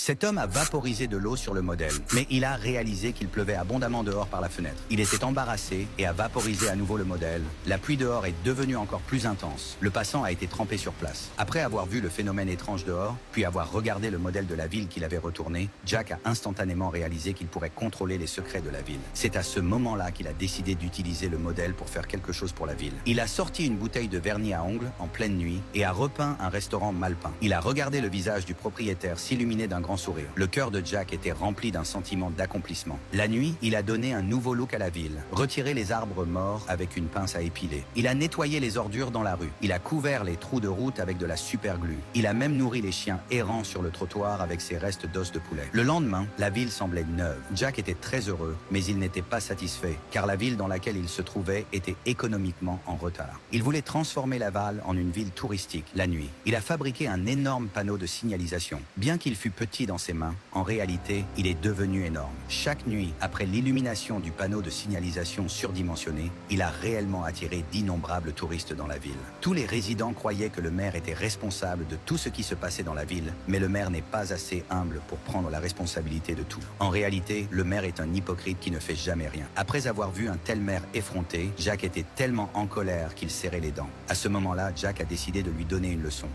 Cet homme a vaporisé de l'eau sur le modèle, mais il a réalisé qu'il pleuvait abondamment dehors par la fenêtre. Il était embarrassé et a vaporisé à nouveau le modèle. La pluie dehors est devenue encore plus intense. Le passant a été trempé sur place. Après avoir vu le phénomène étrange dehors, puis avoir regardé le modèle de la ville qu'il avait retourné, Jack a instantanément réalisé qu'il pourrait contrôler les secrets de la ville. C'est à ce moment-là qu'il a décidé d'utiliser le modèle pour faire quelque chose pour la ville. Il a sorti une bouteille de vernis à ongles en pleine nuit et a repeint un restaurant mal peint. Il a regardé le visage du propriétaire s'illuminer d'un grand sourire. Le cœur de Jack était rempli d'un sentiment d'accomplissement. La nuit, il a donné un nouveau look à la ville, retiré les arbres morts avec une pince à épiler. Il a nettoyé les ordures dans la rue. Il a couvert les trous de route avec de la superglue. Il a même nourri les chiens errants sur le trottoir avec ses restes d'os de poulet. Le lendemain, la ville semblait neuve. Jack était très heureux, mais il n'était pas satisfait, car la ville dans laquelle il se trouvait était économiquement en retard. Il voulait transformer Laval en une ville touristique la nuit. Il a fabriqué un énorme panneau de signalisation. Bien qu'il fût petit dans ses mains, en réalité, il est devenu énorme. Chaque nuit, après l'illumination du panneau de signalisation surdimensionné, il a réellement attiré d'innombrables touristes dans la ville. Tous les résidents croyaient que le maire était responsable de tout ce qui se passait dans la ville, mais le maire n'est pas assez humble pour prendre la responsabilité de tout. En réalité, le maire est un hypocrite qui ne fait jamais rien. Après avoir vu un tel maire effronté, Jack était tellement en colère qu'il serrait les dents. À ce moment-là, Jack a décidé de lui donner une leçon.